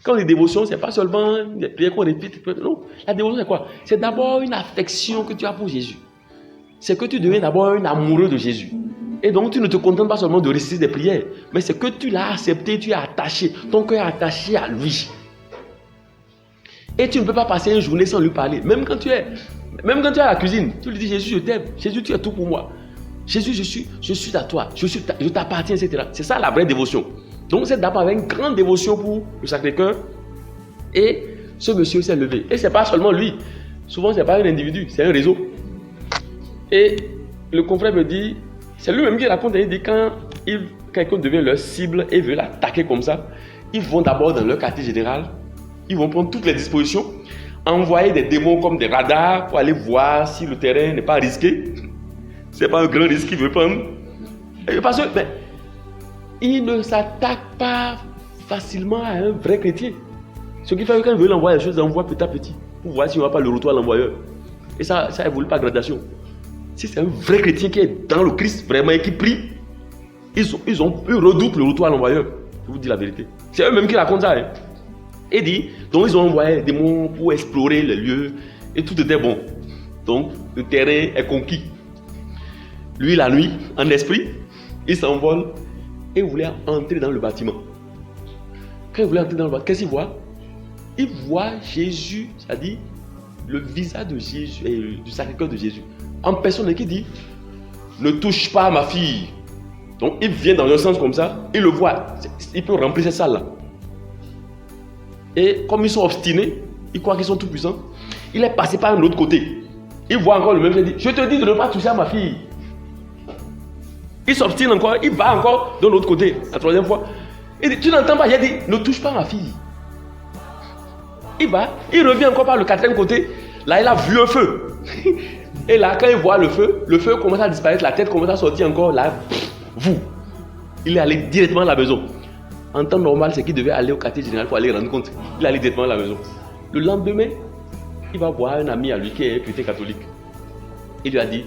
Quand les dévotions, ce n'est pas seulement des prières qu'on répète. Non, la dévotion, c'est quoi? C'est d'abord une affection que tu as pour Jésus. C'est que tu deviens d'abord un amoureux de Jésus. Et donc, tu ne te contentes pas seulement de réciter des prières, mais c'est que tu l'as accepté, tu es attaché. Ton cœur est attaché à lui. Et tu ne peux pas passer une journée sans lui parler. Même quand tu es à la cuisine, tu lui dis, Jésus, je t'aime. Jésus, tu es tout pour moi. Jésus, je suis à toi. Je t'appartiens, etc. C'est ça la vraie dévotion. Donc, c'est d'abord avec une grande dévotion pour le Sacré-Cœur. Et ce monsieur s'est levé. Et ce n'est pas seulement lui. Souvent, ce n'est pas un individu, c'est un réseau. Et le confrère me dit, c'est lui-même qui raconte, il dit quand quelqu'un devient leur cible et veut l'attaquer comme ça, ils vont d'abord dans leur quartier général, ils vont prendre toutes les dispositions, envoyer des démons comme des radars pour aller voir si le terrain n'est pas risqué. Ce n'est pas un grand risque qu'ils veulent prendre. Parce que, il ne s'attaque pas facilement à un vrai chrétien. Ce qui fait que quand il veut l'envoyer les choses, il envoie petit à petit pour voir s'il n'y aura pas le retour à l'envoyeur. Et ça évolue par gradation. Si c'est un vrai chrétien qui est dans le Christ vraiment et qui prie, ils redoutent le retour à l'envoyeur. Je vous dis la vérité. C'est eux-mêmes qui racontent ça. Et dit, donc ils ont envoyé des démons pour explorer les lieux et tout était bon. Donc le terrain est conquis. Lui, la nuit, en esprit, il s'envole et voulait entrer dans le bâtiment. Quand il voulait entrer dans le bâtiment, qu'est-ce qu'il voit? Il voit Jésus, c'est-à-dire le visage de Jésus et du Sacré-Cœur de Jésus. En personne qui dit, ne touche pas à ma fille. Donc il vient dans un sens comme ça, il le voit, il peut remplir cette salle-là. Et comme ils sont obstinés, ils croient qu'ils sont tout puissants, il est passé par un autre côté. Il voit encore le même, il dit, je te dis de ne pas toucher à ma fille. Il s'obstine encore, il va encore de l'autre côté, la troisième fois. Il dit, tu n'entends pas, il dit, ne touche pas à ma fille. Il va, il revient encore par le quatrième côté, là il a vu un feu. Et là, quand il voit le feu commence à disparaître, la tête commence à sortir encore, là, il est allé directement à la maison. En temps normal, c'est qu'il devait aller au quartier général pour aller rendre compte. Il est allé directement à la maison. Le lendemain, il va voir un ami à lui qui est chrétien catholique. Il lui a dit,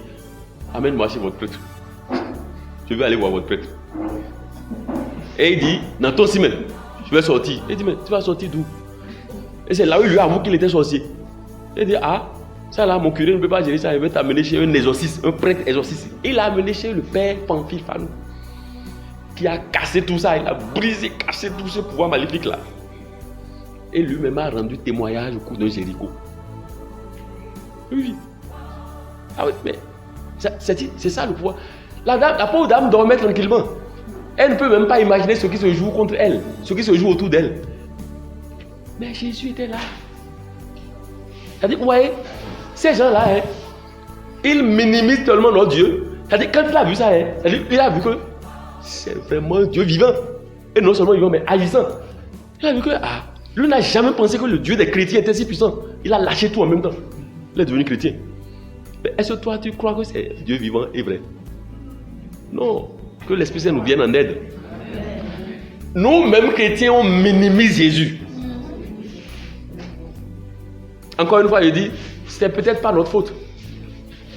amène-moi chez votre prêtre. Je vais aller voir votre prêtre. Et il dit, dans ton semaine, je vais sortir. Il dit, mais tu vas sortir d'où? Et c'est là où il lui avoue qu'il était sorcier. Il dit, ah, ça là, mon curé ne peut pas gérer ça, il veut t'amener chez un exorciste, un prêtre exorciste. Il l'a amené chez le père Pamphile Fanou, qui a cassé tout ça, il a brisé, cassé tout ce pouvoir maléfique là. Et lui-même a rendu témoignage au cours d'un Jéricho. Oui. Ah oui, mais c'est ça le pouvoir. La pauvre dame dormait tranquillement. Elle ne peut même pas imaginer ce qui se joue contre elle, ce qui se joue autour d'elle. Mais Jésus était là. C'est-à-dire, vous voyez, ces gens-là, ils minimisent tellement leur Dieu. C'est-à-dire, quand il a vu ça, il a vu que c'est vraiment un Dieu vivant. Et non seulement vivant, mais agissant. Il a vu que, lui n'a jamais pensé que le Dieu des chrétiens était si puissant. Il a lâché tout en même temps. Il est devenu chrétien. Mais est-ce que toi, tu crois que c'est Dieu vivant et vrai? Non. Que l'Esprit Saint nous vienne en aide. Nous-mêmes chrétiens, on minimise Jésus. Encore une fois, je dis, c'est peut-être pas notre faute.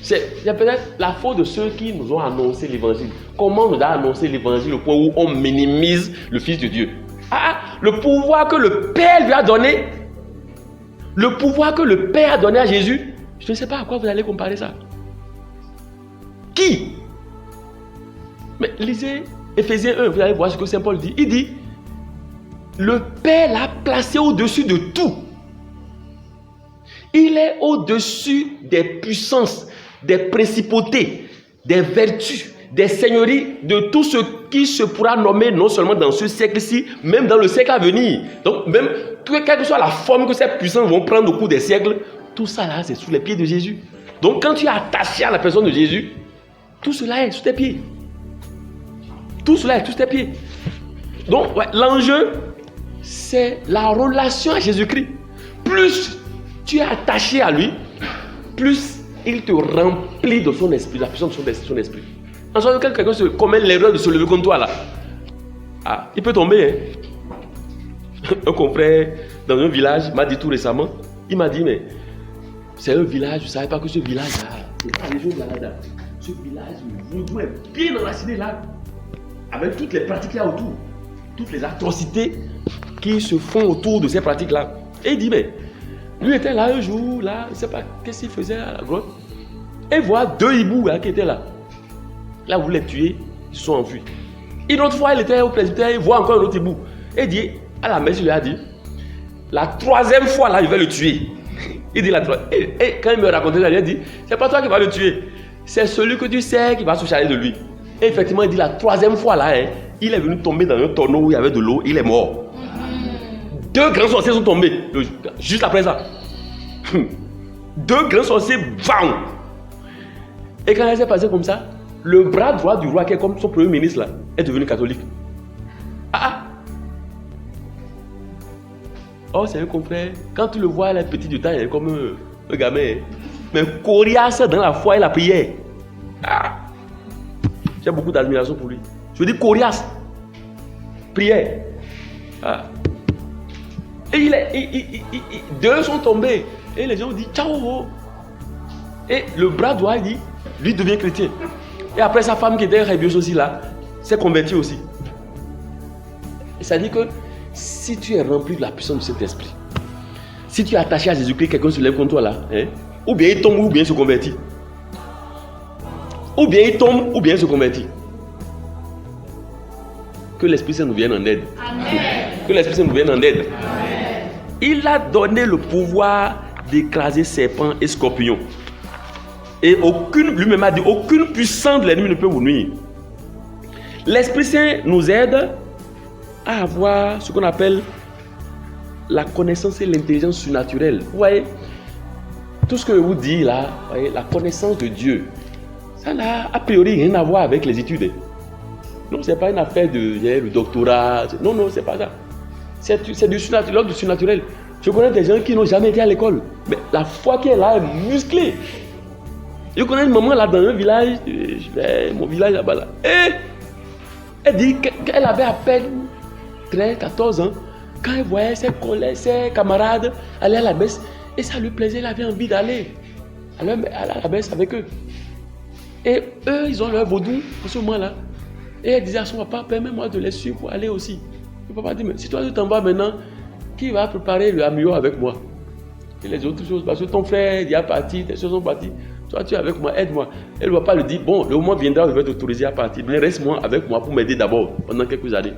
C'est peut-être la faute de ceux qui nous ont annoncé l'évangile. Comment on nous a annoncé l'évangile au point où on minimise le Fils de Dieu? Le pouvoir que le Père lui a donné, le pouvoir que le Père a donné à Jésus, je ne sais pas à quoi vous allez comparer ça. Qui? Mais lisez Éphésiens 1, vous allez voir ce que Saint Paul dit. Il dit, le Père l'a placé au-dessus de tout. Il est au-dessus des puissances, des principautés, des vertus, des seigneuries, de tout ce qui se pourra nommer non seulement dans ce siècle-ci, même dans le siècle à venir. Donc même, quelle que soit la forme que ces puissances vont prendre au cours des siècles, tout ça là, c'est sous les pieds de Jésus. Donc quand tu es attaché à la personne de Jésus, tout cela est sous tes pieds. Tout cela est sous tes pieds. Donc l'enjeu, c'est la relation à Jésus-Christ. Plus tu es attaché à lui, plus il te remplit de son esprit, la puissance de son esprit. En sorte que quelqu'un commet l'erreur de se lever contre toi là, il peut tomber. Un confrère dans un village m'a dit tout récemment, il m'a dit, mais c'est un village, je ne savais pas que ce village là, c'est pas les gens là, ce village, vous êtes bien enraciné là, avec toutes les pratiques là autour, toutes les atrocités qui se font autour de ces pratiques-là. Et il dit, mais lui était là un jour, là, il ne sait pas qu'est-ce qu'il faisait à la grotte. Et il voit 2 hiboux là, qui étaient là. Là, vous les tuez, ils sont enfuis. Une autre fois, il était au presbytère, il voit encore un autre hibou. Et il dit, à la messe, il lui a dit, la 3e fois là, il va le tuer. Il dit la 3e. Et quand il me racontait ça, il a dit, c'est pas toi qui vas le tuer, c'est celui que tu sais qui va se charger de lui. Et effectivement, il dit la 3e fois là, hein, il est venu tomber dans un tonneau où il y avait de l'eau, il est mort. 2 grands sorciers sont tombés, juste après ça. 2 grands sorciers, bam! Et quand ça s'est passé comme ça, le bras droit du roi, qui est comme son premier ministre là, est devenu catholique. Oh, c'est un confrère. Quand tu le vois, il est petit du temps, il est comme un gamin. Mais coriace dans la foi et la prière. J'ai beaucoup d'admiration pour lui. Je veux dire coriace. Prière. Et 2 sont tombés. Et les gens ont dit ciao. Et le bras droit, il dit, lui devient chrétien. Et après, sa femme qui était religieuse aussi là, s'est convertie aussi. Et ça dit que si tu es rempli de la puissance de cet esprit, si tu es attaché à Jésus-Christ, quelqu'un se lève contre toi là, hein, ou bien il tombe, ou bien il se convertit. Ou bien il tombe, ou bien il se convertit. Que l'Esprit Saint nous vienne en aide. Amen. Que l'Esprit Saint nous vienne en aide. Amen. Il a donné le pouvoir d'écraser serpents et scorpions. Et lui-même a dit, aucune puissance de l'ennemi ne peut vous nuire. L'Esprit Saint nous aide à avoir ce qu'on appelle la connaissance et l'intelligence surnaturelle. Vous voyez, tout ce que je vous dis là, vous voyez, la connaissance de Dieu, ça n'a a priori rien à voir avec les études. Non, ce n'est pas une affaire de le doctorat. Non, c'est pas ça. C'est du surnaturel. Je connais des gens qui n'ont jamais été à l'école. Mais la foi qui est là est musclée. Je connais une maman là dans un village, mon village là-bas là. Et elle dit qu'elle avait à peine 13, 14 ans, quand elle voyait ses collègues, ses camarades aller à la messe, et ça lui plaisait, elle avait envie d'aller à la messe avec eux. Et eux, ils ont leur vaudou à ce moment-là. Et elle disait à son papa, permets-moi de les suivre pour aller aussi. Le papa dit, mais si toi tu t'en vas maintenant, qui va préparer le amio avec moi? Et les autres choses, parce que ton frère, il est parti, tes choses sont parties. Toi, tu es avec moi, aide-moi. Elle ne va pas lui dire, bon, le moment viendra où je vais t'autoriser à partir, mais reste-moi avec moi pour m'aider d'abord pendant quelques années.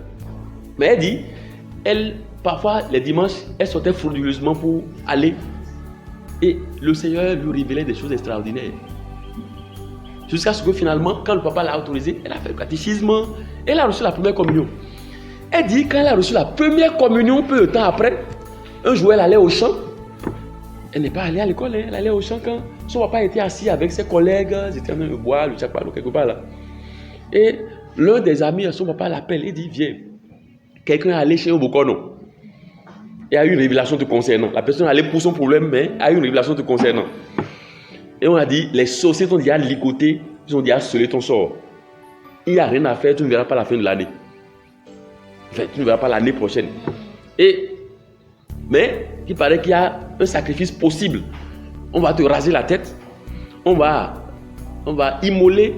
Mais elle dit, parfois, les dimanches, elle sortait frauduleusement pour aller. Et le Seigneur lui révélait des choses extraordinaires. Jusqu'à ce que finalement, quand le papa l'a autorisé, elle a fait le catéchisme, elle a reçu la première communion. Elle dit, quand elle a reçu la première communion, peu de temps après, un jour, elle allait au champ. Elle n'est pas allée à l'école, elle allait au champ quand son papa était assis avec ses collègues, ils étaient en train de boire, le chakpalo, quelque part là. Et l'un des amis de son papa l'appelle, il dit, viens. Quelqu'un est allé chez Obokono et a eu une révélation te concernant. La personne est allée pour son problème, mais a eu une révélation te concernant. Et on a dit, les sorciers t'ont déjà ligoté, ils ont déjà scellé ton sort. Il n'y a rien à faire, tu ne verras pas la fin de l'année. Enfin, tu ne verras pas l'année prochaine. Mais il paraît qu'il y a un sacrifice possible. On va te raser la tête, on va immoler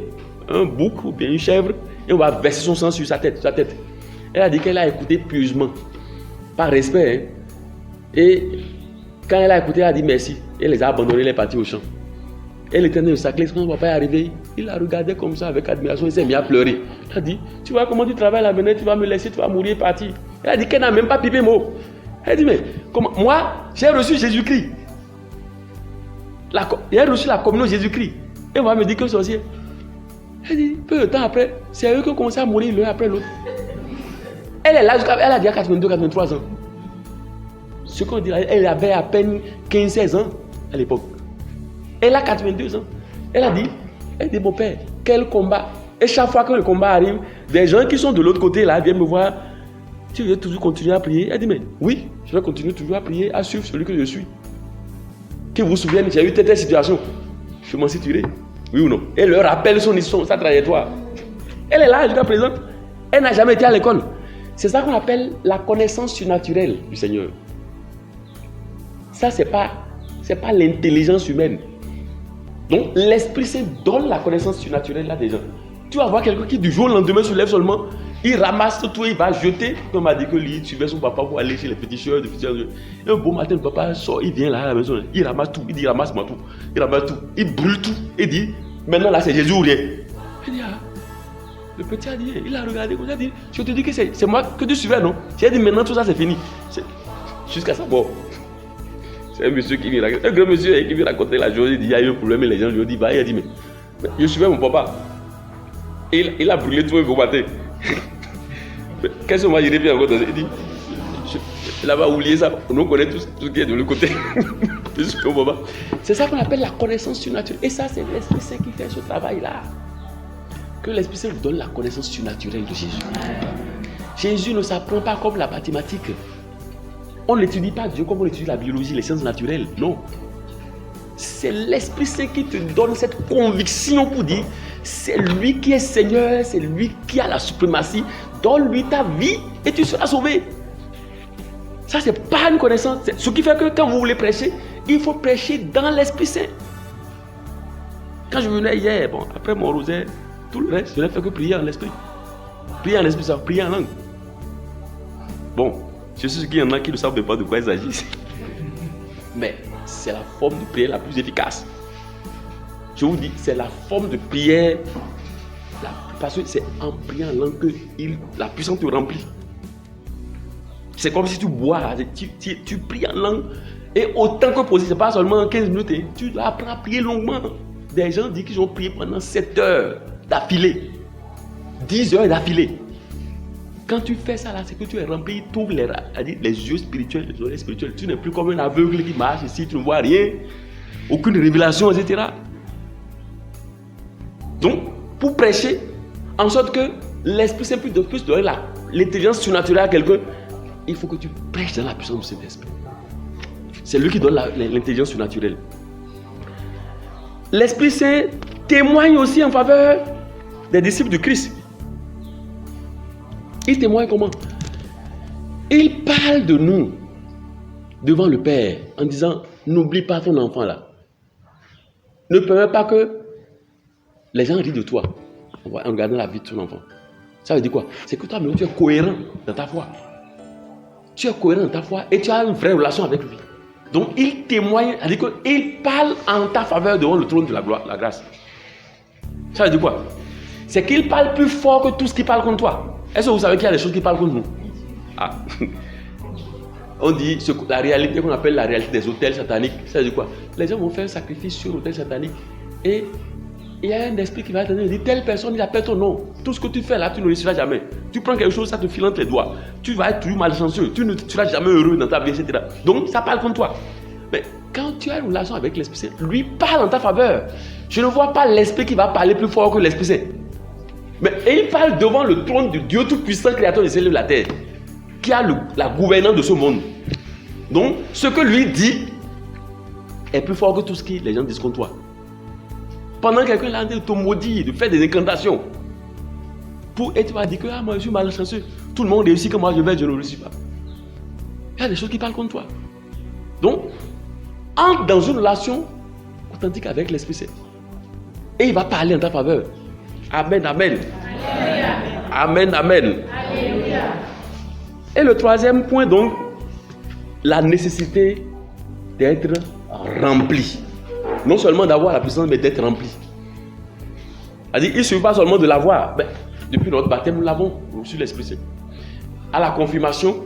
un bouc ou bien une chèvre et on va verser son sang sur sa tête. Elle a dit qu'elle a écouté pieusement, par respect. Hein. Et quand elle a écouté, elle a dit merci. Elle les a abandonnés, elle est partie au champ. Elle était dans le sacré, quand son papa est arrivé, il la regardait comme ça avec admiration, il s'est mis à pleurer. Elle a dit, tu vois comment tu travailles là maintenant, tu vas me laisser, tu vas mourir, partir. Elle a dit qu'elle n'a même pas pipé mot. Elle a dit, mais comment? Moi, j'ai reçu Jésus-Christ. J'ai reçu la communion de Jésus-Christ. Et on va me dire que sorcier. Elle dit, peu de temps après, c'est eux qui ont commencé à mourir l'un après l'autre. Elle est là, elle a déjà 82, 83 ans. Ce qu'on dirait, elle avait à peine 15-16 ans à l'époque. Elle a 82 ans. Elle dit, mon père, quel combat. Et chaque fois que le combat arrive, des gens qui sont de l'autre côté là viennent me voir. Tu veux toujours continuer à prier? Elle dit, mais oui, je vais continuer toujours à prier, à suivre celui que je suis. Qui vous souviennent, j'ai eu telle situation. Je m'en situerai. Oui ou non? Et leur rappelle sa trajectoire. Elle est là jusqu'à présent. Elle n'a jamais été à l'école. C'est ça qu'on appelle la connaissance surnaturelle du Seigneur. Ça, c'est pas l'intelligence humaine. Donc, l'Esprit Saint donne la connaissance surnaturelle à des gens. Tu vas voir quelqu'un qui du jour au lendemain se lève seulement. Il ramasse tout et il va jeter. Comme m'a dit que lui, il suivait son papa pour aller chez les féticheurs. Un beau matin, le papa sort, il vient là à la maison. Il ramasse tout. Il dit ramasse-moi tout. Il ramasse tout. Il brûle tout. Il dit maintenant là c'est Jésus ou rien. Il dit le petit a dit, il a regardé, il a dit, je te dis que c'est moi que tu suivais, non? J'ai dit maintenant tout ça c'est fini. Jusqu'à sa mort. C'est un monsieur qui vient raconter, un grand monsieur qui vient raconter la journée, il dit il y a eu un problème et les gens lui ont dit, bah il a dit mais je suivais mon papa. Il a brûlé tout le beau matin. Qu'est-ce que moi j'ai dit encore dans il dit, il va oublier ça, on connaît tout ce qui est de l'autre côté. C'est ça qu'on appelle la connaissance surnaturelle. Et ça c'est l'Esprit Saint qui fait ce travail-là. Que l'Esprit Saint vous donne la connaissance surnaturelle de Jésus. Jésus ne s'apprend pas comme la mathématique. On n'étudie pas Dieu comme on étudie la biologie, les sciences naturelles. Non. C'est l'Esprit Saint qui te donne cette conviction pour dire c'est lui qui est Seigneur, c'est lui qui a la suprématie. Donne-lui ta vie et tu seras sauvé. Ça, c'est pas une connaissance. Ce qui fait que quand vous voulez prêcher, il faut prêcher dans l'Esprit Saint. Quand je venais hier, bon, après mon rosaire, tout le reste, je n'ai fait que prier en l'Esprit. Prier en l'Esprit, ça, prier en langue. Bon, je suis sûr qu'il y en a qui ne savent pas de quoi il s'agit. Mais c'est la forme de prière la plus efficace. Je vous dis, c'est la forme de prière, parce que c'est en priant en langue que la puissance te remplit. C'est comme si tu bois, tu pries en langue, et autant que possible, ce n'est pas seulement 15 minutes, tu dois apprendre à prier longuement. Des gens disent qu'ils ont prié pendant 7 heures d'affilée, 10 heures d'affilée. Quand tu fais ça là, c'est que tu es rempli, tu ouvres les yeux spirituels, les oreilles spirituelles. Tu n'es plus comme un aveugle qui marche ici, tu ne vois rien, aucune révélation, etc. Donc, pour prêcher, en sorte que l'Esprit Saint puisse donner l'intelligence surnaturelle à quelqu'un, il faut que tu prêches dans la puissance de cet esprit. C'est lui qui donne l'intelligence surnaturelle. L'Esprit Saint témoigne aussi en faveur des disciples du Christ. Il témoigne comment? Il parle de nous devant le Père en disant n'oublie pas ton enfant là. Ne permets pas que les gens rient de toi en regardant la vie de ton enfant. Ça veut dire quoi? C'est que toi, tu es cohérent dans ta foi. Tu es cohérent dans ta foi et tu as une vraie relation avec lui. Donc il témoigne, c'est-à-dire qu'il parle en ta faveur devant le trône de la gloire, la grâce. Ça veut dire quoi? C'est qu'il parle plus fort que tout ce qui parle contre toi. Est-ce que vous savez qu'il y a des choses qui parlent contre nous? Ah. On dit la réalité qu'on appelle la réalité des hôtels sataniques. Ça veut dire quoi? Les gens vont faire un sacrifice sur l'hôtel satanique et il y a un esprit qui va te dire telle personne, il appelle ton nom. Tout ce que tu fais là, tu ne réussiras jamais. Tu prends quelque chose, ça te file entre les doigts. Tu vas être toujours malchanceux. Tu ne seras jamais heureux dans ta vie, etc. Donc ça parle contre toi. Mais quand tu as une relation avec l'Esprit Saint, lui parle en ta faveur. Je ne vois pas l'Esprit qui va parler plus fort que l'Esprit Saint. Mais il parle devant le trône de Dieu Tout-Puissant, Créateur des cieux et de la terre, qui a la gouvernance de ce monde. Donc, ce que lui dit est plus fort que tout ce que les gens disent contre toi. Pendant que quelqu'un l'a dit de te maudire, de faire des incantations, et tu vas dire que moi je suis malchanceux, tout le monde réussit, que moi je ne réussis pas. Il y a des choses qui parlent contre toi. Donc, entre dans une relation authentique avec l'Esprit Saint. Et il va parler en ta faveur. Amen, amen. Alléluia. Amen, amen. Alléluia. Et le troisième point, donc, la nécessité d'être rempli. Non seulement d'avoir la puissance, mais d'être rempli. C'est-à-dire, il ne suffit pas seulement de l'avoir. Ben, depuis notre baptême, nous l'avons reçu l'Esprit Saint. À la confirmation,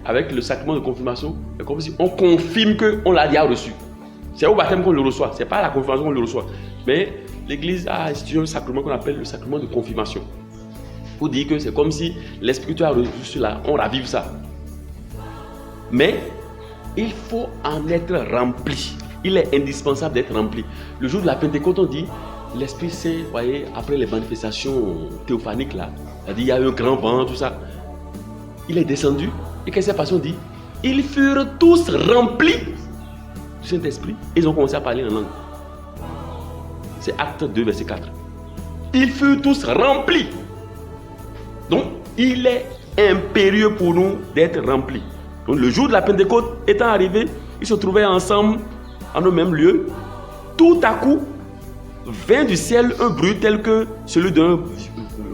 avec le sacrement de confirmation, c'est comme si on confirme qu'on l'a déjà reçu. C'est au baptême qu'on le reçoit, ce n'est pas à la confirmation qu'on le reçoit. Mais l'Église a institué un sacrement qu'on appelle le sacrement de confirmation. Pour dire que c'est comme si l'Esprit que tu as reçu là, on ravive ça. Mais il faut en être rempli. Il est indispensable d'être rempli. Le jour de la Pentecôte, on dit, l'Esprit Saint, vous voyez, après les manifestations théophaniques là, c'est-à-dire il y a eu un grand vent, tout ça. Il est descendu et qu'est-ce qui s'est passé? On dit, ils furent tous remplis du Saint-Esprit et ils ont commencé à parler en langue. C'est Acte 2, verset 4. Ils furent tous remplis. Donc, il est impérieux pour nous d'être remplis. Donc, le jour de la Pentecôte étant arrivé, ils se trouvaient ensemble en un même lieu. Tout à coup, vint du ciel un bruit tel que celui d'un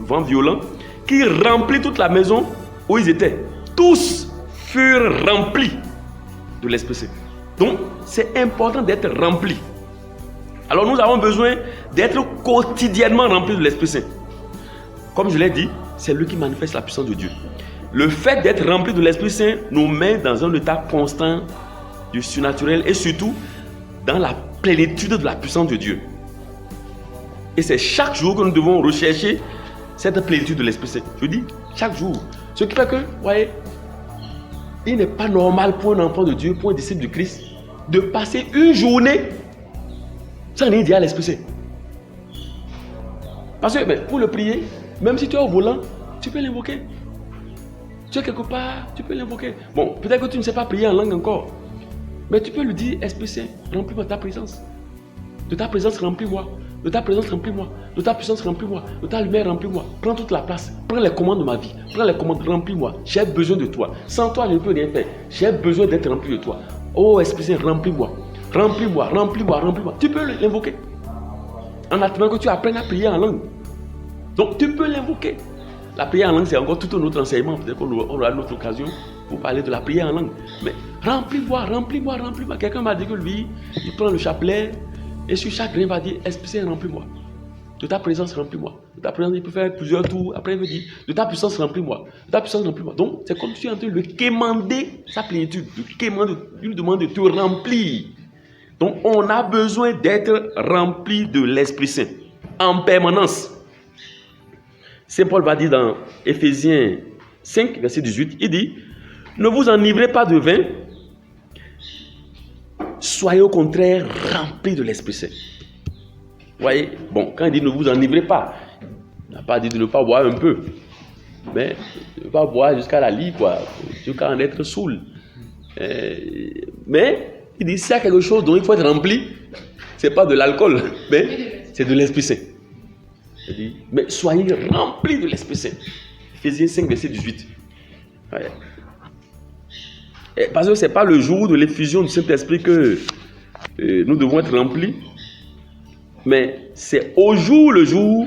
vent violent qui remplit toute la maison où ils étaient. Tous furent remplis de l'Esprit Saint. Donc, c'est important d'être rempli. Alors, nous avons besoin d'être quotidiennement remplis de l'Esprit Saint. Comme je l'ai dit, c'est lui qui manifeste la puissance de Dieu. Le fait d'être rempli de l'Esprit Saint nous met dans un état constant du surnaturel et surtout dans la plénitude de la puissance de Dieu. Et c'est chaque jour que nous devons rechercher cette plénitude de l'Esprit Saint. Je dis chaque jour. Ce qui fait que, vous voyez, il n'est pas normal pour un enfant de Dieu, pour un disciple de Christ, de passer une journée sans rien dire à l'Esprit Saint. Parce que pour le prier, même si tu es au volant, tu peux l'invoquer. Tu es quelque part, tu peux l'invoquer. Bon, peut-être que tu ne sais pas prier en langue encore. Mais tu peux lui dire, Esprit Saint, remplis-moi de ta présence. De ta présence, remplis-moi. De ta présence, remplis-moi. De ta puissance, remplis-moi. De ta lumière, remplis-moi. Prends toute la place. Prends les commandes de ma vie. Prends les commandes, remplis-moi. J'ai besoin de toi. Sans toi, je ne peux rien faire. J'ai besoin d'être rempli de toi. Oh, Esprit Saint, remplis-moi. Remplis-moi, remplis-moi, remplis-moi. Tu peux l'invoquer. En attendant que tu apprennes à prier en langue. Donc, tu peux l'invoquer. La prière en langue, c'est encore tout un autre enseignement. Peut-être qu'on aura une autre occasion pour parler de la prière en langue. Mais remplis-moi, remplis-moi, remplis-moi. Quelqu'un m'a dit que lui, il prend le chapelet et sur chaque grain, il va dire, Esprit Saint, remplis-moi. De ta présence, remplis-moi. De ta présence, il peut faire plusieurs tours. Après, il veut dire, de ta puissance, remplis-moi. De ta puissance, remplis-moi. Donc, c'est comme si tu es en train de lui quémander sa plénitude. Il lui demande de te remplir. Donc, on a besoin d'être rempli de l'Esprit Saint en permanence. Saint Paul va dire dans Éphésiens 5, verset 18, il dit, ne vous enivrez pas de vin, soyez au contraire remplis de l'Esprit Saint. Vous voyez, bon, quand il dit ne vous enivrez pas, il n'a pas dit de ne pas boire un peu, mais ne pas boire jusqu'à la lie, quoi, jusqu'à en être saoul. Mais il dit, s'il y a quelque chose dont il faut être rempli, ce n'est pas de l'alcool, mais c'est de l'Esprit Saint. Il dit, mais soyez remplis de l'Esprit Saint. Éphésiens 5, verset 18. Ouais. Parce que ce n'est pas le jour de l'effusion du Saint-Esprit que nous devons être remplis, mais c'est au jour le jour,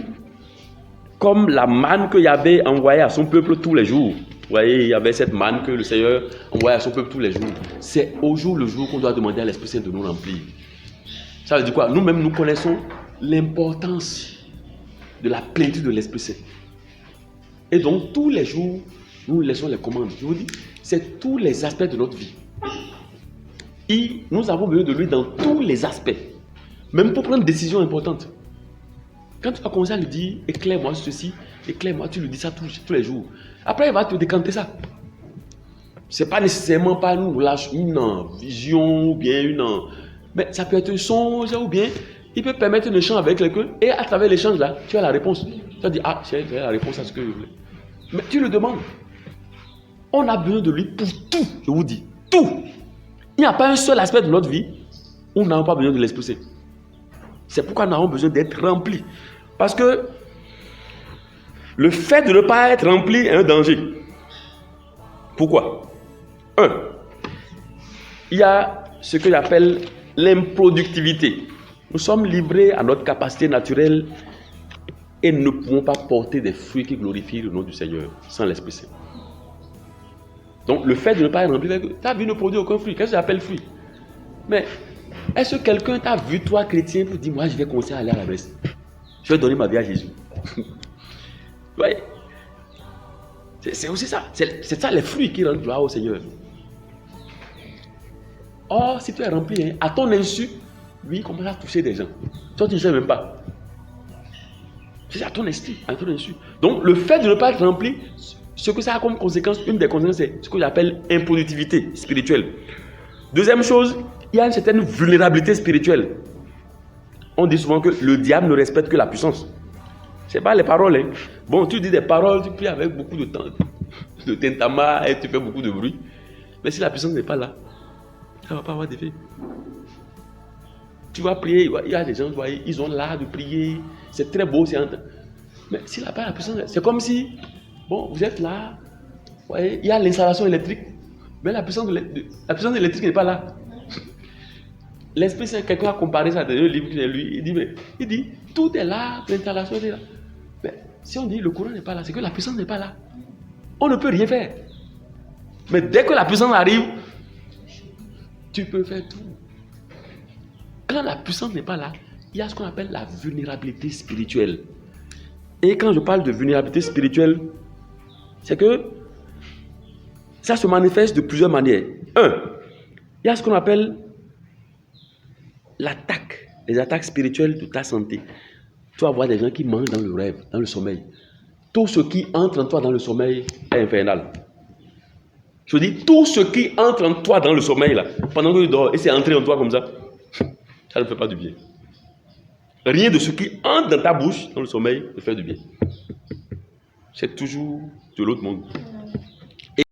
comme la manne que Yahvé envoyait à son peuple tous les jours. Vous voyez, il y avait cette manne que le Seigneur envoyait à son peuple tous les jours. C'est au jour le jour qu'on doit demander à l'Esprit Saint de nous remplir. Ça veut dire quoi? Nous-mêmes, nous connaissons l'importance de la plénitude de l'Esprit Saint. Et donc, tous les jours, nous laissons les commandes. Je vous dis, c'est tous les aspects de notre vie. Et nous avons besoin de lui dans tous les aspects. Même pour prendre des décisions importantes. Quand tu vas commencer à lui dire, éclaire-moi ceci, éclaire-moi, tu lui dis ça tous les jours. Après, il va te décanter ça. Ce n'est pas nécessairement pas une vision ou bien une... Mais ça peut être un songe ou bien... Il peut permettre un échange avec quelqu'un et à travers l'échange là, tu as la réponse. Tu vas dire, ah, j'ai la réponse à ce que je voulais. Mais tu le demandes. On a besoin de lui pour tout, je vous dis, tout. Il n'y a pas un seul aspect de notre vie où nous n'avons pas besoin de l'Esprit Saint. C'est pourquoi nous avons besoin d'être remplis. Parce que le fait de ne pas être rempli est un danger. Pourquoi? Il y a ce que j'appelle l'improductivité. Nous sommes livrés à notre capacité naturelle et nous ne pouvons pas porter des fruits qui glorifient le nom du Seigneur sans l'Esprit Saint. Donc le fait de ne pas être rempli, ta vie ne produit aucun fruit. Qu'est-ce que j'appelle fruit? Mais est-ce que quelqu'un t'a vu, toi chrétien, pour dire, moi je vais commencer à aller à la messe, je vais donner ma vie à Jésus? Vous voyez? C'est aussi ça. C'est ça les fruits qui rendent gloire au Seigneur. Or, si tu es rempli, à ton insu, lui, il commence à toucher des gens. Toi, tu ne sais même pas. C'est à ton insu. Donc, le fait de ne pas être rempli, ce que ça a comme conséquence, une des conséquences, c'est ce que j'appelle improductivité spirituelle. Deuxième chose, il y a une certaine vulnérabilité spirituelle. On dit souvent que le diable ne respecte que la puissance. Ce n'est pas les paroles. Hein. Bon, tu dis des paroles, tu pries avec beaucoup de temps, de tentama et tu fais beaucoup de bruit. Mais si la puissance n'est pas là, ça ne va pas avoir d'effet. Tu vas prier, il y a des gens, ils ont l'art de prier, c'est très beau, mais s'il n'a pas la puissance, c'est comme si, bon, vous êtes là, voyez, il y a l'installation électrique, mais la puissance électrique n'est pas là. L'Esprit Saint, quelqu'un a comparé ça dans un livre que j'ai lu, il dit, tout est là, l'installation est là. Mais Si on dit le courant n'est pas là, c'est que la puissance n'est pas là. On ne peut rien faire. Mais dès que la puissance arrive, tu peux faire tout. Quand la puissance n'est pas là, il y a ce qu'on appelle la vulnérabilité spirituelle. Et quand je parle de vulnérabilité spirituelle, c'est que ça se manifeste de plusieurs manières. Il y a ce qu'on appelle l'attaque, les attaques spirituelles de ta santé. Tu vas voir des gens qui mangent dans le rêve, dans le sommeil. Tout ce qui entre en toi dans le sommeil est infernal. Je dis, tout ce qui entre en toi dans le sommeil, là, pendant que tu dors, et c'est entré en toi comme ça, ça ne fait pas du bien. Rien de ce qui entre dans ta bouche, dans le sommeil, ne fait du bien. C'est toujours de l'autre monde.